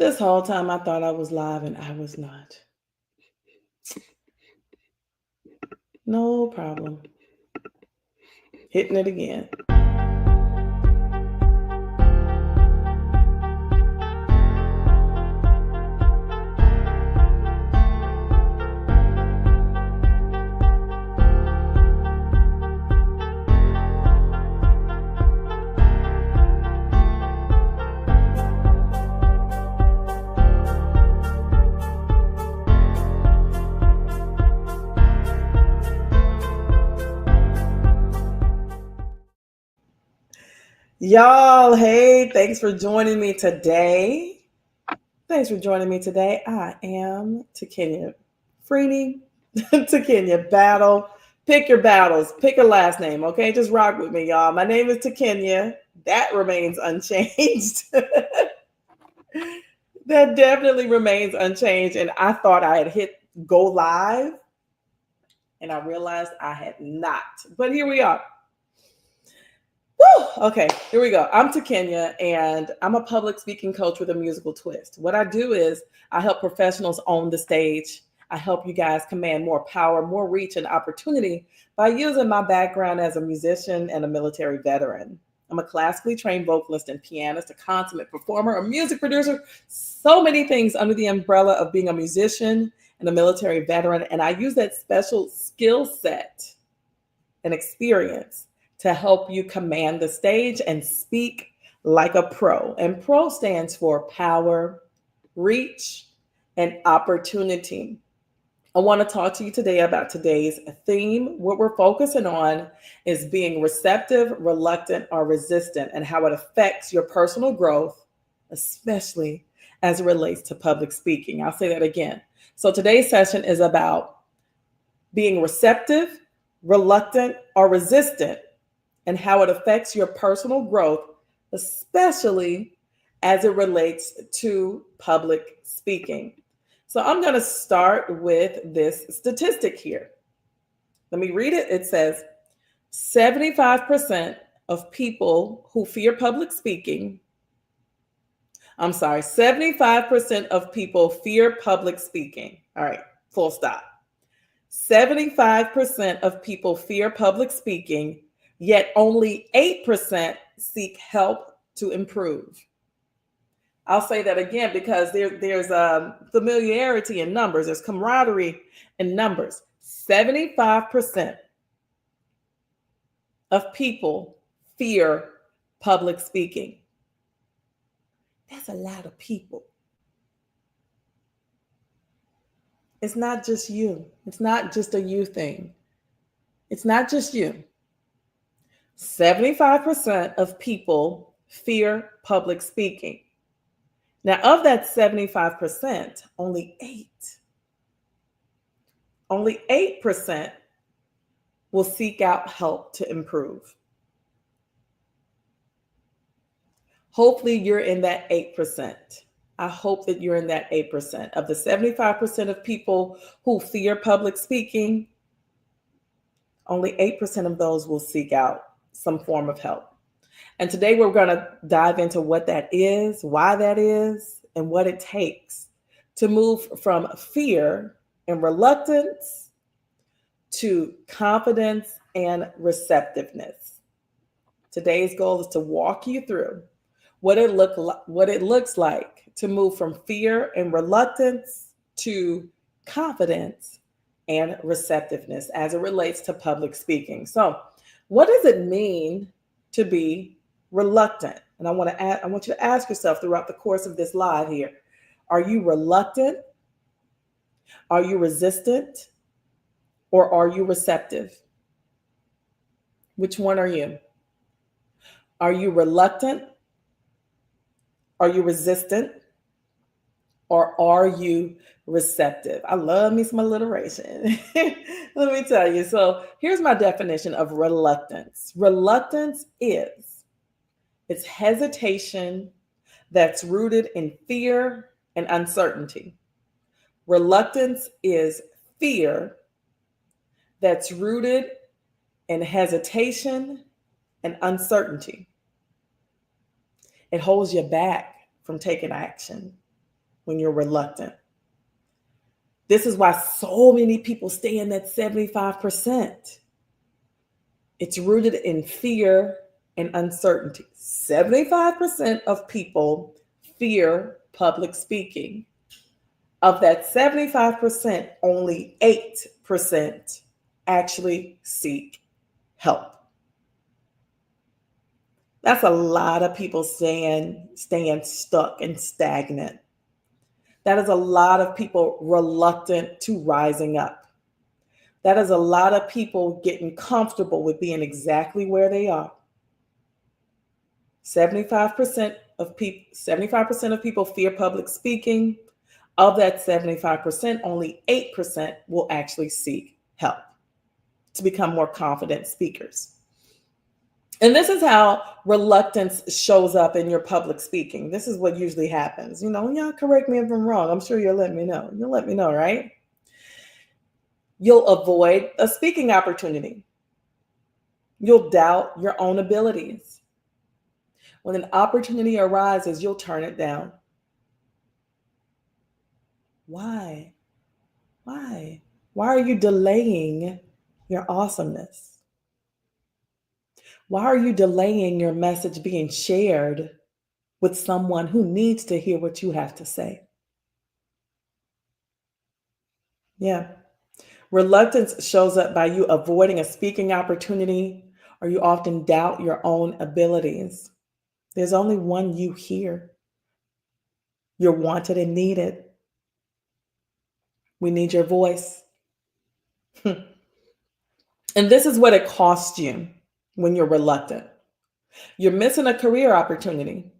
This whole time I thought I was live and I was not. No problem. Hitting it again. Y'all, hey, thanks for joining me today. I am 𝒆𝒄𝒕𝒊𝒔𝒕. 𝒆𝒄𝒕𝒊𝒔𝒕 battle. Pick your battles. Pick a last name, okay? Just rock with me, y'all. My name is 𝒆𝒄𝒕𝒊𝒔𝒕. That remains unchanged. That definitely remains unchanged. And I thought I had hit go live, and I realized I had not. But here we are. Woo! Okay, here we go. I'm 𝒆𝒄𝒕𝒊𝒔𝒕, and I'm a public speaking coach with a musical twist. What I do is I help professionals own the stage. I help you guys command more power, more reach, and opportunity by using my background as a musician and a military veteran. I'm a classically trained vocalist and pianist, a consummate performer, a music producer, so many things under the umbrella of being a musician and a military veteran. And I use that special skill set and experience to help you command the stage and speak like a pro. And pro stands for power, reach, and opportunity. I want to talk to you today about today's theme. What we're focusing on is being receptive, reluctant, or resistant, and how it affects your personal growth, especially as it relates to public speaking. I'll say that again. So today's session is about being receptive, reluctant, or resistant, and how it affects your personal growth, especially as it relates to public speaking. So I'm going to start with this statistic here. Let me read it. It says 75% of people who fear public speaking, 75% of people fear public speaking. All right, full stop. 75% of people fear public speaking, yet only 8% seek help to improve. I'll say that again because there's familiarity in numbers. There's camaraderie in numbers. 75% of people fear public speaking. That's a lot of people. It's not just you. It's not just a you thing. It's not just you. 75% of people fear public speaking. Now, of that 75%, only 8% will seek out help to improve. Hopefully, you're in that 8%. I hope that you're in that 8%. Of the 75% of people who fear public speaking, only 8% of those will seek out some form of help. And today we're going to dive into what that is, why that is, and what it takes to move from fear and reluctance to confidence and receptiveness. Today's goal is to walk you through what it looks like to move from fear and reluctance to confidence and receptiveness as it relates to public speaking. So, what does it mean to be reluctant? And I want you to ask yourself throughout the course of this live here, are you reluctant? Are you resistant? Or are you receptive? Which one are you? Are you reluctant? Are you resistant? Or are you receptive? I love me some alliteration. Let me tell you. So here's my definition of reluctance. Reluctance is it's hesitation that's rooted in fear and uncertainty. Reluctance is fear that's rooted in hesitation and uncertainty. It holds you back from taking action. when you're reluctant. This is why so many people stay in that 75%. It's rooted in fear and uncertainty. 75% of people fear public speaking. Of that 75%, only 8% actually seek help. That's a lot of people staying stuck and stagnant. That is a lot of people reluctant to rising up. That is a lot of people getting comfortable with being exactly where they are. 75% of people fear public speaking. Of that 75%, only 8% will actually seek help to become more confident speakers. And this is how reluctance shows up in your public speaking. This is what usually happens. Y'all correct me if I'm wrong. I'm sure you'll let me know. You'll let me know, right? You'll avoid a speaking opportunity. You'll doubt your own abilities. When an opportunity arises, you'll turn it down. Why? Why? Why are you delaying your awesomeness? Why are you delaying your message being shared with someone who needs to hear what you have to say? Yeah. Reluctance shows up by you avoiding a speaking opportunity, or you often doubt your own abilities. There's only one you here. You're wanted and needed. We need your voice. And this is what it costs you when you're reluctant. You're missing a career opportunity.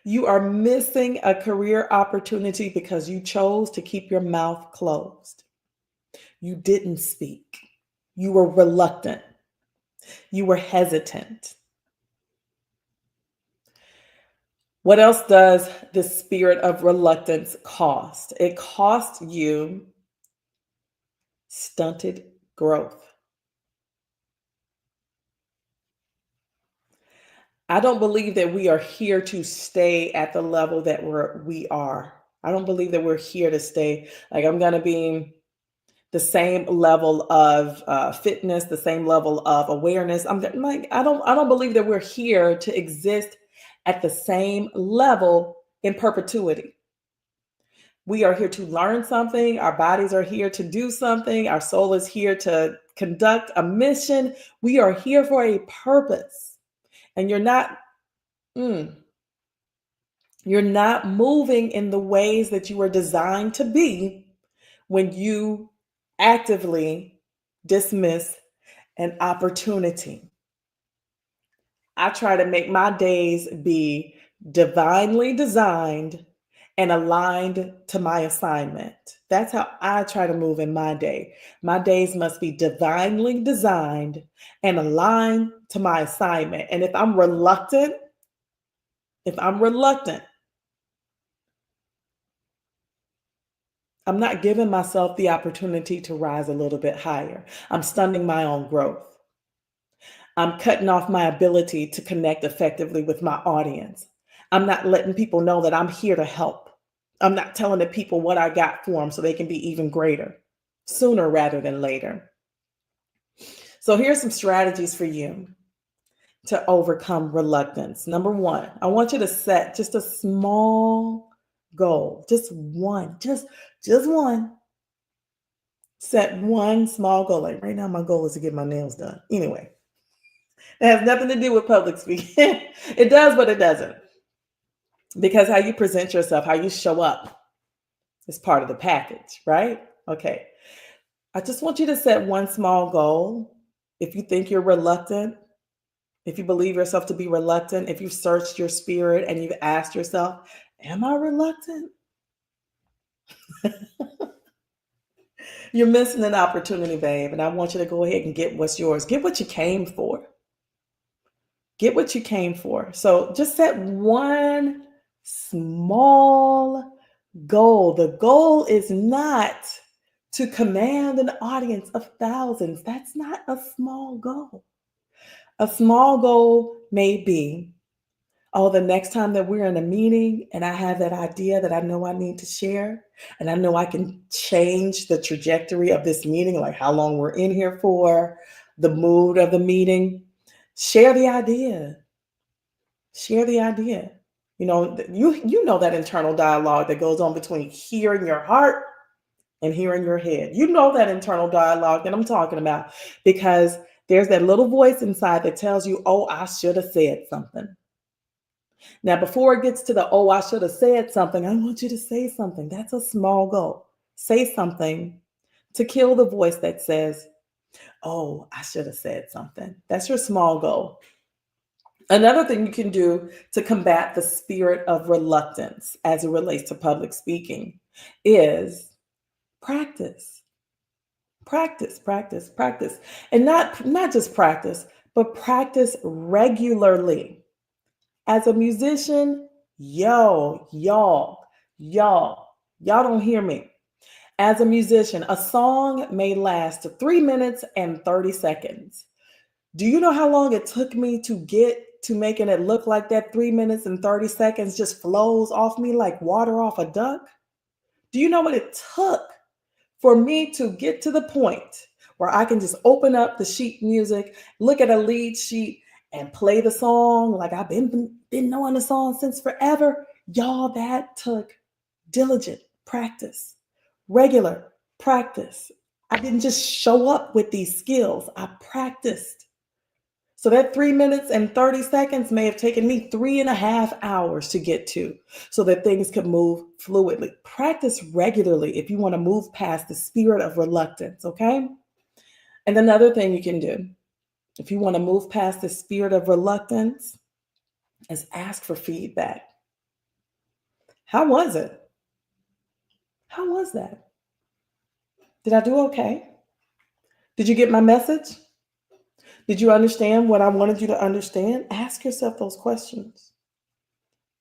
You are missing a career opportunity because you chose to keep your mouth closed. You didn't speak. You were reluctant. You were hesitant. What else does the spirit of reluctance cost? It costs you stunted growth. I don't believe that we are here to stay at the level that we are. I don't believe that we're here to stay. Like, I'm going to be the same level of fitness, the same level of awareness. I don't believe that we're here to exist at the same level in perpetuity. We are here to learn something. Our bodies are here to do something. Our soul is here to conduct a mission. We are here for a purpose. And you're not moving in the ways that you were designed to be when you actively dismiss an opportunity. I try to make my days be divinely designed and aligned to my assignment. That's how I try to move in my day. My days must be divinely designed and aligned to my assignment. And if I'm reluctant, I'm not giving myself the opportunity to rise a little bit higher. I'm stunning my own growth. I'm cutting off my ability to connect effectively with my audience. I'm not letting people know that I'm here to help. I'm not telling the people what I got for them so they can be even greater sooner rather than later. So here's some strategies for you to overcome reluctance. Number one, I want you to set just a small goal, just one. Set one small goal. Like right now, my goal is to get my nails done. Anyway, it has nothing to do with public speaking. It does, but it doesn't. Because how you present yourself, how you show up is part of the package, right? Okay. I just want you to set one small goal. If you think you're reluctant, if you believe yourself to be reluctant, if you've searched your spirit and you've asked yourself, am I reluctant? You're missing an opportunity, babe. And I want you to go ahead and get what's yours. Get what you came for. Get what you came for. So just set one small goal. The goal is not to command an audience of thousands. That's not a small goal. A small goal may be Oh, the next time that we're in a meeting and I have that idea that I know I need to share, and I know I can change the trajectory of this meeting, like how long we're in here for, the mood of the meeting, share the idea. Share the idea. You know that internal dialogue that goes on between hearing your heart and hearing your head. You know that internal dialogue that I'm talking about because there's that little voice inside that tells you, oh, I should have said something. Now, before it gets to the, oh, I should have said something, I want you to say something. That's a small goal. Say something to kill the voice that says, oh, I should have said something. That's your small goal. Another thing you can do to combat the spirit of reluctance as it relates to public speaking is practice. Practice, practice, practice. And not just practice, but practice regularly. As a musician, y'all don't hear me. As a musician, a song may last 3 minutes and 30 seconds. Do you know how long it took me to get to making it look like that 3 minutes and 30 seconds just flows off me like water off a duck? Do you know what it took for me to get to the point where I can just open up the sheet music, look at a lead sheet, and play the song like I've been knowing the song since forever? Y'all, that took diligent practice, regular practice. I didn't just show up with these skills, I practiced. So that 3 minutes and 30 seconds may have taken me 3.5 hours to get to so that things could move fluidly. Practice regularly if you want to move past the spirit of reluctance, okay? And another thing you can do if you want to move past the spirit of reluctance is ask for feedback. How was it? How was that? Did I do okay? Did you get my message? Did you understand what I wanted you to understand? Ask yourself those questions.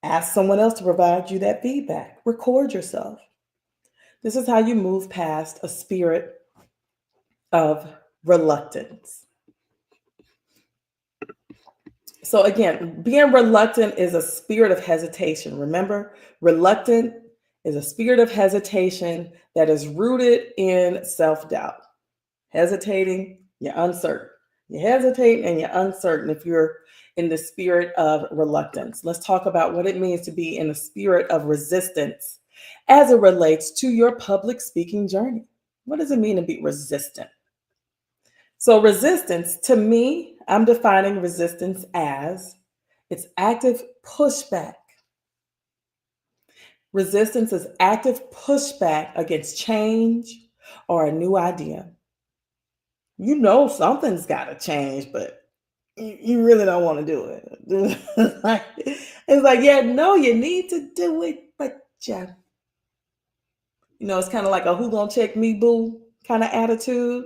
Ask someone else to provide you that feedback. Record yourself. This is how you move past a spirit of reluctance. So again, being reluctant is a spirit of hesitation. Remember, reluctant is a spirit of hesitation that is rooted in self-doubt. Hesitating, you're uncertain. You hesitate and you're uncertain if you're in the spirit of reluctance. Let's talk about what it means to be in the spirit of resistance as it relates to your public speaking journey. What does it mean to be resistant? So, resistance, to me, I'm defining resistance as it's active pushback. Resistance is active pushback against change or a new idea. You know something's got to change, but you really don't want to do it. It's like, yeah, no, you need to do it, but it's kind of like a who gonna check me, boo kind of attitude.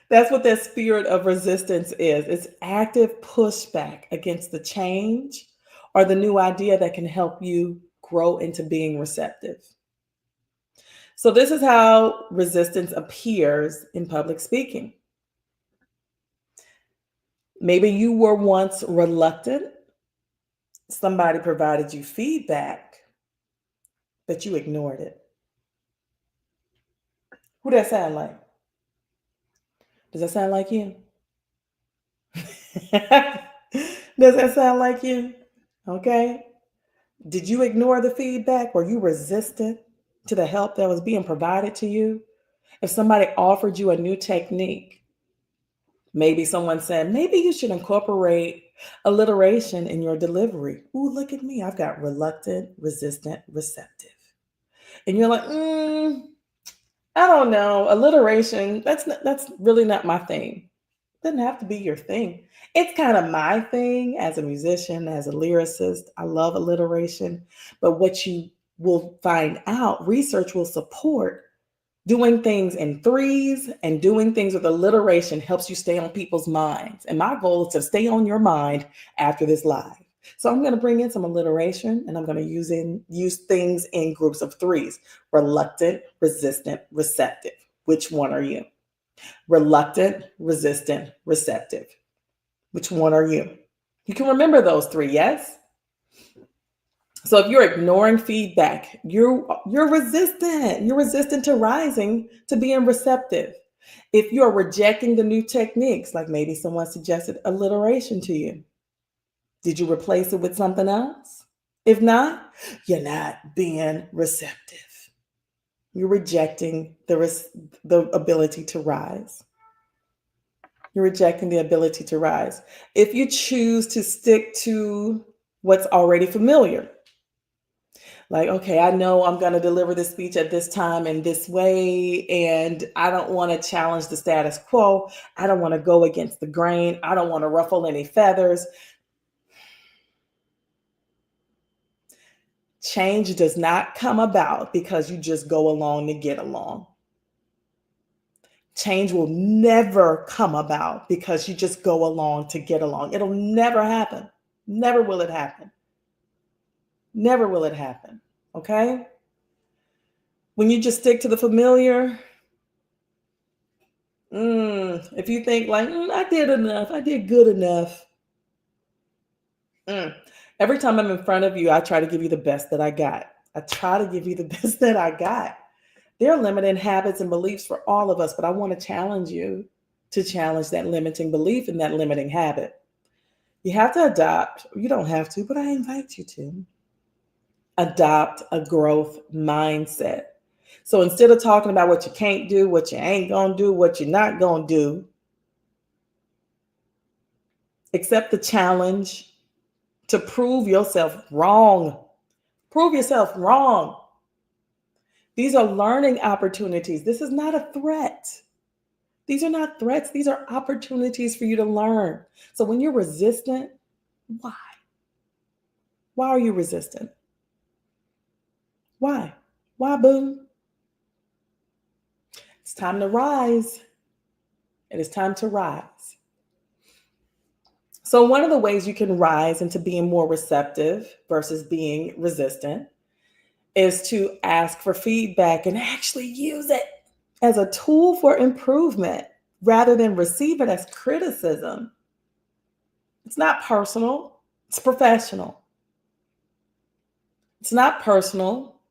That's what that spirit of resistance is. It's active pushback against the change or the new idea that can help you grow into being receptive. So, this is how resistance appears in public speaking. Maybe you were once reluctant. Somebody provided you feedback, but you ignored it. Who that sound like? Does that sound like you? Does that sound like you? Okay. Did you ignore the feedback? Were you resistant to the help that was being provided to you? If somebody offered you a new technique, maybe someone said, maybe you should incorporate alliteration in your delivery. Ooh, look at me. I've got reluctant, resistant, receptive. And you're like, I don't know. Alliteration, that's really not my thing. Doesn't have to be your thing. It's kind of my thing as a musician, as a lyricist. I love alliteration. But what you will find out, research will support doing things in threes and doing things with alliteration helps you stay on people's minds. And my goal is to stay on your mind after this live. So I'm going to bring in some alliteration and I'm going to use things in groups of threes: reluctant, resistant, receptive. Which one are you? Reluctant, resistant, receptive. Which one are you? You can remember those three, yes? So if you're ignoring feedback, you're resistant. You're resistant to rising, to being receptive. If you're rejecting the new techniques, like maybe someone suggested alliteration to you, did you replace it with something else? If not, you're not being receptive. You're rejecting the ability to rise. You're rejecting the ability to rise. If you choose to stick to what's already familiar, like, okay, I know I'm going to deliver this speech at this time in this way, and I don't want to challenge the status quo. I don't want to go against the grain. I don't want to ruffle any feathers. Change does not come about because you just go along to get along. Change will never come about because you just go along to get along. It'll never happen. Never will it happen. Never will it happen. Okay? When you just stick to the familiar, if you think like, I did enough, I did good enough. Every time I'm in front of you, I try to give you the best that I got. I try to give you the best that I got. There are limiting habits and beliefs for all of us, but I want to challenge you to challenge that limiting belief and that limiting habit. You have to adopt, you don't have to, but I invite you to adopt a growth mindset. So instead of talking about what you can't do, what you ain't going to do, what you're not going to do, accept the challenge to prove yourself wrong. Prove yourself wrong. These are learning opportunities. This is not a threat. These are not threats. These are opportunities for you to learn. So when you're resistant, why? Why are you resistant? Why? Why, boo? It's time to rise. It is time to rise. So one of the ways you can rise into being more receptive versus being resistant is to ask for feedback and actually use it as a tool for improvement rather than receive it as criticism. It's not personal, it's professional. It's not personal,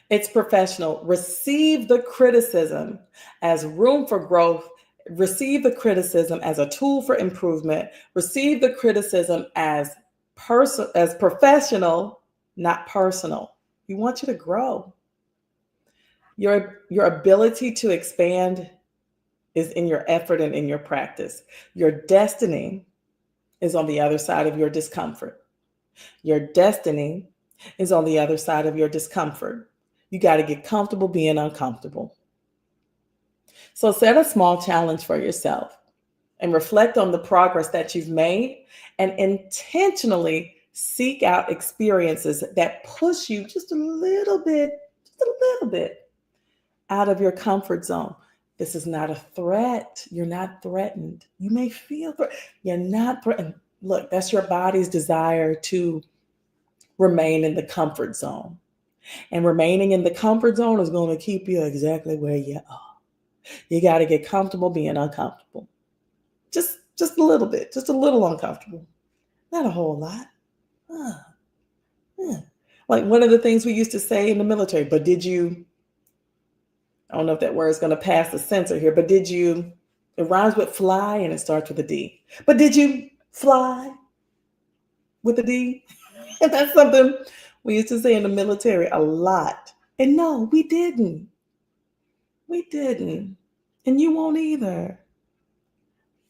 it's professional. Receive the criticism as room for growth. Receive the criticism as a tool for improvement. Receive the criticism as professional, not personal. We want you to grow. Your ability to expand is in your effort and in your practice. Your destiny is on the other side of your discomfort. Your destiny is on the other side of your discomfort. You got to get comfortable being uncomfortable. So set a small challenge for yourself and reflect on the progress that you've made and intentionally seek out experiences that push you just a little bit out of your comfort zone. This is not a threat. You're not threatened. You may feel you're not threatened. Look, that's your body's desire to remain in the comfort zone. And remaining in the comfort zone is going to keep you exactly where you are. You got to get comfortable being uncomfortable. Just a little bit, just a little uncomfortable. Not a whole lot. Like one of the things we used to say in the military, but did you, I don't know if that word is going to pass the censor here, but did you, it rhymes with fly and it starts with a D. But did you fly with a D? And that's something we used to say in the military a lot. And no, we didn't. We didn't. And you won't either.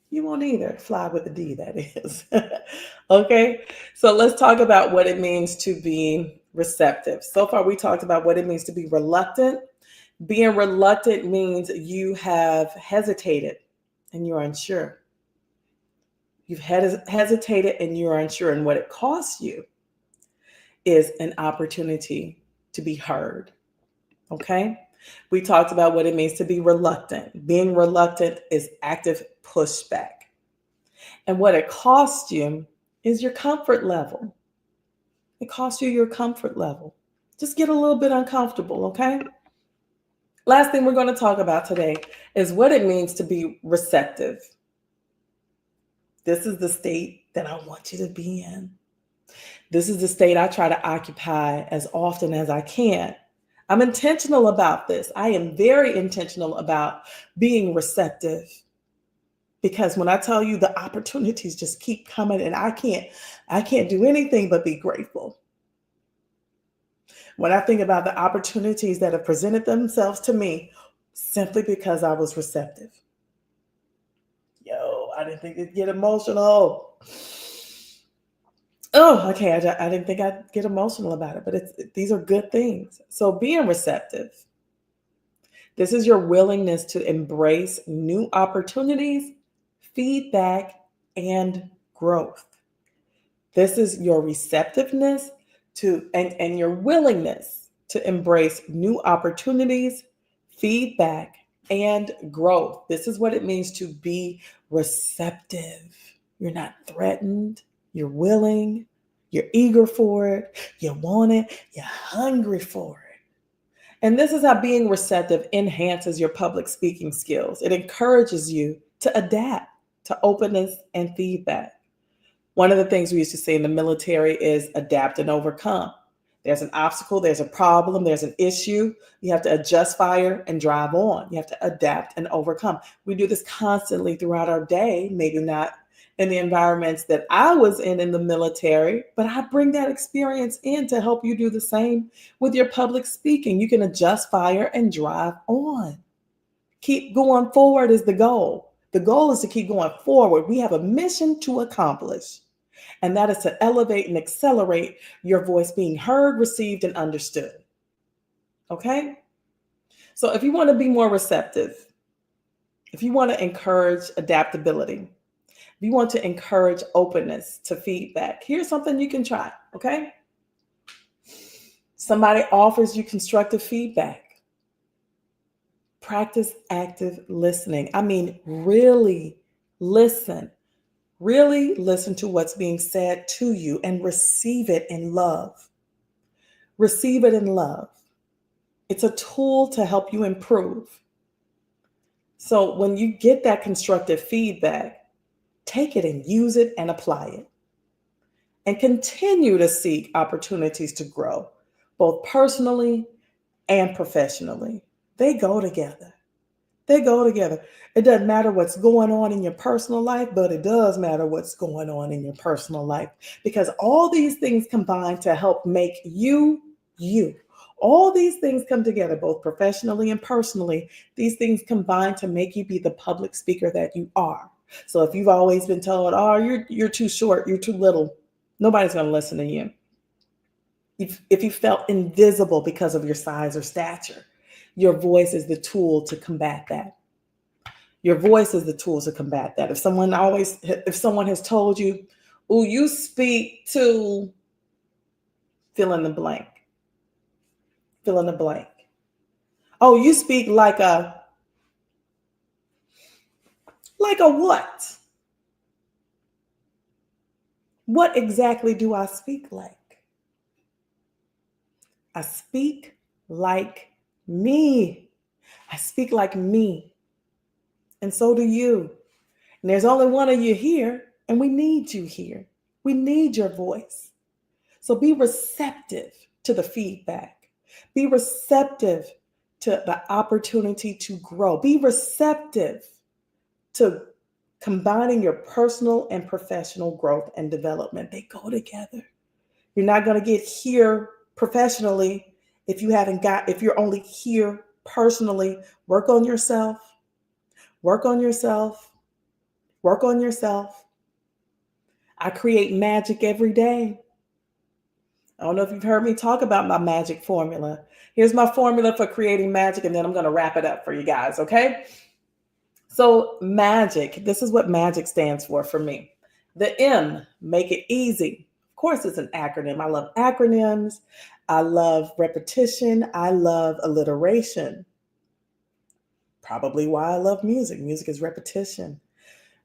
You won't either. Fly with a D, that is. Okay. So let's talk about what it means to be receptive. So far, we talked about what it means to be reluctant. Being reluctant means you have hesitated and you're unsure. You've hesitated and you're unsure. And what it costs you is an opportunity to be heard. Okay? We talked about what it means to be reluctant. Being reluctant is active pushback. And what it costs you is your comfort level. It costs you your comfort level. Just get a little bit uncomfortable, okay? Last thing we're going to talk about today is what it means to be receptive. This is the state that I want you to be in. This is the state I try to occupy as often as I can. I'm intentional about this. I am very intentional about being receptive, because when I tell you, the opportunities just keep coming, and I can't do anything but be grateful. When I think about the opportunities that have presented themselves to me simply because I was receptive. Yo, I didn't think it'd get emotional. Oh, okay. I didn't think I'd get emotional about it, but these are good things. So being receptive, this is your willingness to embrace new opportunities, feedback, and growth. This is your receptiveness to and your willingness to embrace new opportunities, feedback, and growth. This is what it means to be receptive. You're not threatened. You're willing, you're eager for it, you want it, you're hungry for it. And this is how being receptive enhances your public speaking skills. It encourages you to adapt to openness and feedback. One of the things we used to say in the military is adapt and overcome. There's an obstacle, there's a problem, there's an issue. You have to adjust, fire, and drive on. You have to adapt and overcome. We do this constantly throughout our day, maybe not in the environments that I was in the military, but I bring that experience in to help you do the same with your public speaking. You can adjust, fire, and drive on. Keep going forward is the goal. The goal is to keep going forward. We have a mission to accomplish, and that is to elevate and accelerate your voice being heard, received, and understood. Okay? So if you want to be more receptive, if you want to encourage adaptability, if you want to encourage openness to feedback, here's something you can try, okay? Somebody offers you constructive feedback. Practice active listening. I mean, really listen. Really listen to what's being said to you and receive it in love. Receive it in love. It's a tool to help you improve. So when you get that constructive feedback, take it and use it and apply it. And continue to seek opportunities to grow, both personally and professionally. They go together. They go together. It doesn't matter what's going on in your personal life, but it does matter what's going on in your personal life, because all these things combine to help make you, you. All these things come together, both professionally and personally. These things combine to make you be the public speaker that you are. So if you've always been told, oh, you're too short, you're too little, nobody's going to listen to you. If you felt invisible because of your size or stature, your voice is the tool to combat that. Your voice is the tool to combat that. If someone has told you, oh, you speak to fill in the blank. Fill in the blank. Oh, you speak like a what? What exactly do I speak like? I speak like me. I speak like me. And so do you. And there's only one of you here, and we need you here. We need your voice. So be receptive to the feedback. Be receptive to the opportunity to grow. Be receptive to combining your personal and professional growth and development. They go together. You're not going to get here professionally if you're only here personally. Work on yourself. Work on yourself. Work on yourself. I create magic every day. I don't know if you've heard me talk about my magic formula. Here's my formula for creating magic, and then I'm going to wrap it up for you guys, okay? So magic, this is what magic stands for me. The M, make it easy. Of course, it's an acronym. I love acronyms. I love repetition. I love alliteration. Probably why I love music. Music is repetition.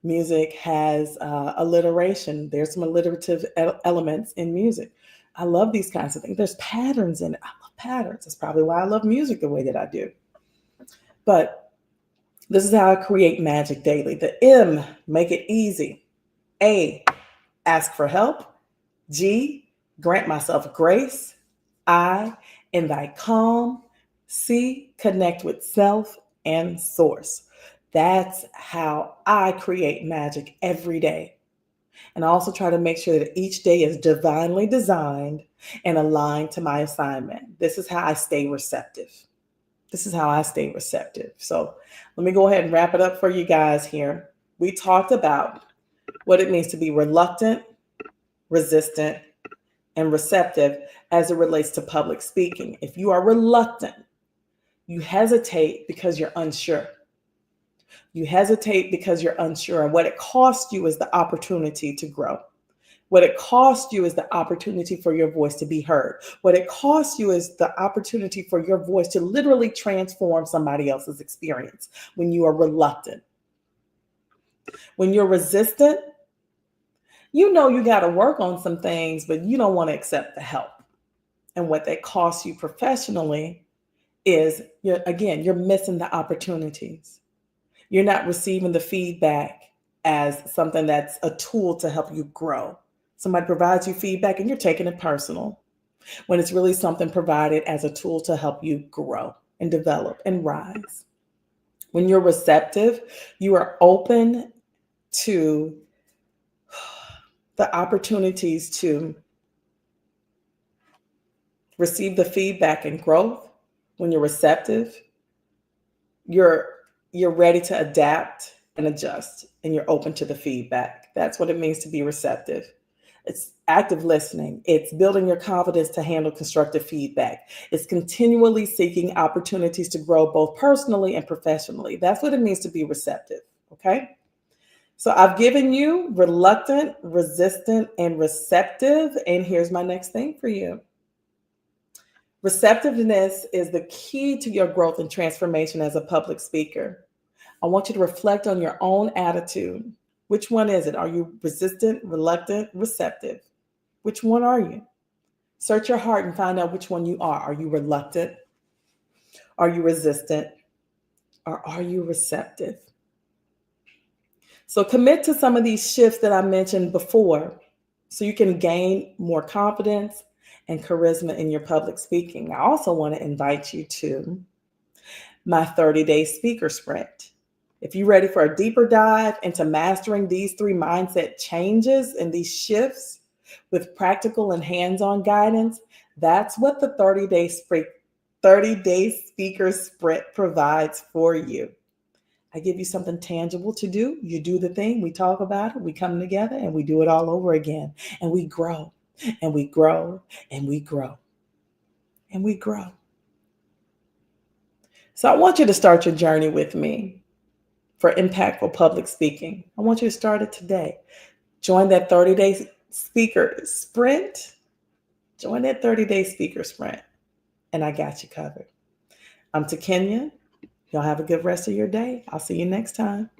Music has alliteration. There's some alliterative elements in music. I love these kinds of things. There's patterns in it. I love patterns. That's probably why I love music the way that I do. But this is how I create magic daily. The M, make it easy. A, ask for help. G, grant myself grace. I, in thy calm. C, connect with self and source. That's how I create magic every day. And I also try to make sure that each day is divinely designed and aligned to my assignment. This is how I stay receptive. This is how I stay receptive. So let me go ahead and wrap it up for you guys here. We talked about what it means to be reluctant, resistant, and receptive as it relates to public speaking. If you are reluctant, you hesitate because you're unsure. You hesitate because you're unsure. And what it costs you is the opportunity to grow. What it costs you is the opportunity for your voice to be heard. What it costs you is the opportunity for your voice to literally transform somebody else's experience when you are reluctant. When you're resistant, you know you got to work on some things, but you don't want to accept the help. And what that costs you professionally is, you're missing the opportunities. You're not receiving the feedback as something that's a tool to help you grow. Somebody provides you feedback and you're taking it personal, when it's really something provided as a tool to help you grow and develop and rise. When you're receptive, you are open to the opportunities to receive the feedback and growth. When you're receptive, you're ready to adapt and adjust, and you're open to the feedback. That's what it means to be receptive. It's active listening. It's building your confidence to handle constructive feedback. It's continually seeking opportunities to grow both personally and professionally. That's what it means to be receptive, okay? So I've given you reluctant, resistant, and receptive, and here's my next thing for you. Receptiveness is the key to your growth and transformation as a public speaker. I want you to reflect on your own attitude. Which one is it? Are you resistant, reluctant, receptive? Which one are you? Search your heart and find out which one you are. Are you reluctant? Are you resistant? Or are you receptive? So commit to some of these shifts that I mentioned before so you can gain more confidence and charisma in your public speaking. I also want to invite you to my 30-day speaker sprint. If you're ready for a deeper dive into mastering these 3 mindset changes and these shifts with practical and hands-on guidance, that's what the 30-day speaker sprint provides for you. I give you something tangible to do. You do the thing, we talk about it, we come together, and we do it all over again. And we grow, and we grow, and we grow, and we grow. So I want you to start your journey with me for impactful public speaking. I want you to start it today. Join that 30-day speaker sprint. Join that 30-day speaker sprint, and I got you covered. I'm Takenya. Y'all have a good rest of your day. I'll see you next time.